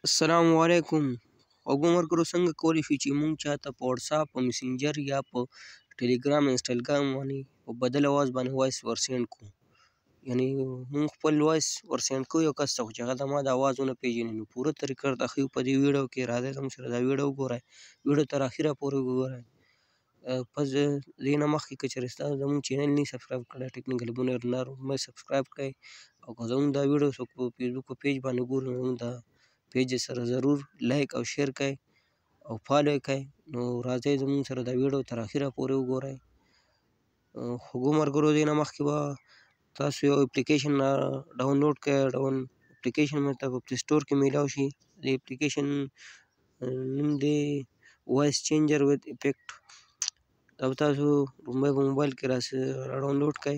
السلام علیکم. غږ ورکړو څنګه کولی شو چې مونږ چاته په واتساپ په میسنجر یا په ټلیګرام انسټاګرام باندې په بدل اواز باندې وایس ورسینډ کړو. یعنی مونږ خپل وایس ورسینډ کوو یو کس ته، خو چې هغه زما د اواز ونه پیژني. نو پوره طریقه درته ښیو په دې ویډیو کې. راځئ زموږ سره دا ویډیو وګورئ، ویډیو تر اخره پورې وګورئ. پس د دې نه مخکې که چېرې تاسو زموږ چینل نه سبسکرایب کړی ټیکنیکل بونیر لرمه سبسکرایب کړئ، او که زموږ دا ویډیو څوک په فیسبوک پیج باندې ګوري نو زموږ دا پیج سره ضرور لایک او شیر کړئ او فالو یې کړئ. نو راځئ زموږ سره دا ویډیو تر اخره پورې وګورئ. خوږو ملګرو دې نه مخکې به تاسو یو اپلیکیشن ډاونلوډ کړئ. اپلیکیشن مې ته په پلی سټور کې میلاو شي. د اپلیکیشن نوم دی وایس چینجر وذ افیکټ. دا به تاسو لومړی په موبایل کې را ډاونلوډ کړئ.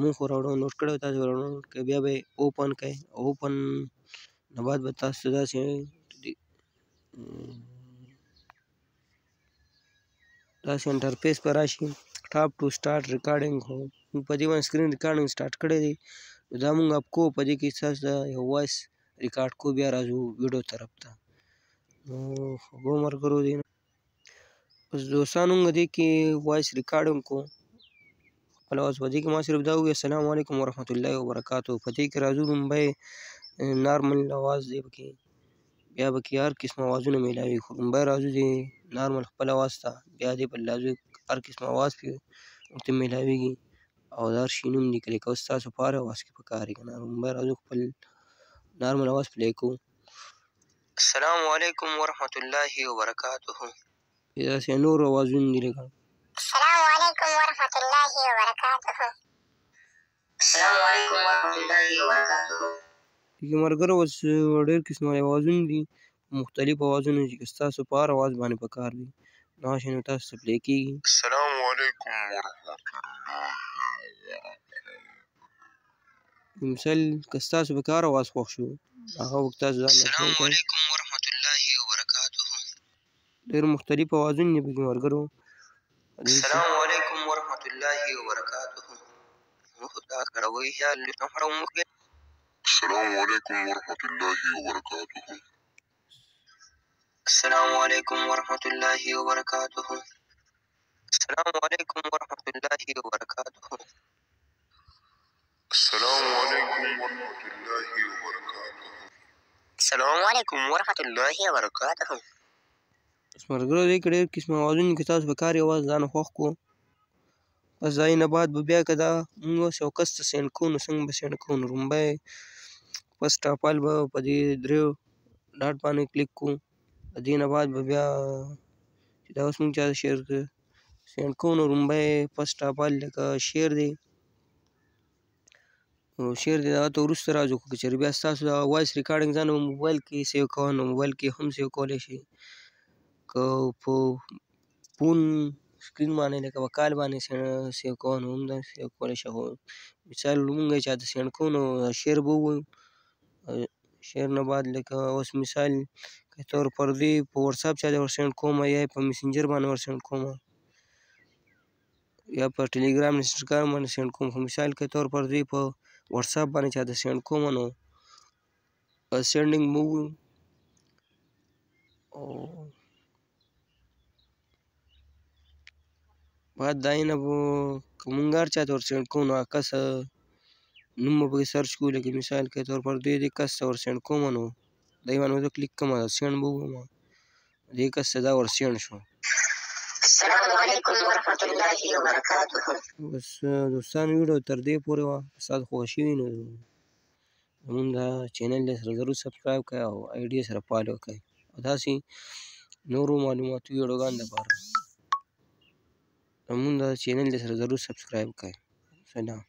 مونږ خو را ډاونلوډ کړی، تاسو را ډاونلوډ کړئ، بیا به یې اوپن کړئ. اوپن نه بعد به تاسو ته داسې انټرفیس به راشي. ټاپ ټو سټارټ ریکارډینګ. خو موږ په دې باندې سکرین ریکارډینګ سټارټ کړی دی. دا مونږ اپ کوو، په دې کې ستاسو د یو وایس ریکارډ کوو. بیا راځو ویډیو طرف ته. نو خوږو ملګرو دې اوس دوستانو موږ دې کې وایس ریکارډینګ کوو خپل اواز. په دې کې ما صرف دا ووایي السلام علیکم ورحمت الله وبرکاتو. په دې کې راځو لومړی نارمل اواز دی پکې، بیا پکې هر قسم اوازونه میلاوي. خو لومړی راځو دې نارمل خپل اواز ته، بیا دې په راځو هر قسم اواز پې ورته میلاویږي او د هر شي نوم لیکلی کوو. ستاسو په هر اواز کې پکار وي که نه. لومړی راځو خپل نارمل اواز پلی کوو. السلام علیکم ورحمت الله وبرکاتو. داسې نور اوازونه دي لکه السلام علیکم ورحمت الله وبرکاتہ. السلام علیکم ورحمت الله وبرکاتہ. دغې ملګرو اوس ډېر قسمه اوازونه دي، مختلف اوازونه چې ستاسو په هر اواز باندې پکار وي نو هغه شی نو تاسو ته پلی کېږي. السلام علیکم ورحمت الله. مثال که ستاسو پکې هر اواز خوښ شو هغه وخت تاسو ځان السلام علیکم ورحمت الله وبرکاتہ. ډېر مختلف اوازونه دي پکې ملګرو. السلام علیکم ورحمت الله وبرکاتہ. خدا کروي خیال نمبر موږ. السلام علیکم ورحمت الله وبرکاتہ. السلام علیکم ورحمت الله وبرکاتہ. السلام علیکم ورحمت الله وبرکاتہ. السلام علیکم ورحمت الله وبرکاتہ. السلام علیکم ورحمت الله وبرکاتہ. اوس ملګرو دې کې ډېر قسمه اوازونه دي. که تاسو په کار اواز ځان خوښ کړو، بس د هغې نه بعد به بیا که دا مونږ اوس یو کس ته سینډ کوو نو څنګه به سینډ کوو. نو لومړی فرسټ اف آل به په دې دریو ډاټ باندې کلیک کوو. د دې نه بعد به بیا چې دا اوس مونږ چاته سینډ کوو نو لومړی فرسټ اف آل لکه شیر دی، نو شیر دی هغه ته وروسته راځو. که چېرې بیا ستاسو دا وایس ریکارډینګ ځان په موبایل کې سیو کوئ نو موبایل کې هم سیو کولی شئ. که په فون سکرین باندې لکه په کال باندې سیو کوئ نو هم داسې سیو کولی شئ. خو مثال مونږ یې چاته سینډ کوو نو شیر به ووایو. شیر نه بعد لکه اوس مثال که طور پر دې په واتساپ چاته ورسینډ کوم یا یې په میسنجر باندې ورسینډ کوم یا په ټلیګرام انسټاګرام باندې سینډ کوم. خو مثال که طور پر دې په واتساپ باندې چاته سینډ کوم نو سینډینګ به ووایو. او بعد د هغې نه به که مونږ هر چاته ورسینډ کوو نو هغه کس نوم به پکې سرچ کوو. لکه مثال که طور پر دې کس ته ورسینډ کوم نو دې باندې به زه کلیک کوم، سینډ به ووهم، دې کس ته دا ورسینډ شو. السلام علیکم ورحمت الله وبرکاتہ. بس دوستانو ویډیو تر دې پورې وه. ستاسو خوښه شوي نو زمونږ دا چینل دی سره ضرور سبسکرایب کړئ او آی ډي سره فالو کړئ او داسې نورو معلوماتي ویډیوګانو لپاره زمونږ دا چینل دی سره ضرور سبسکرایب کړئ. سلام.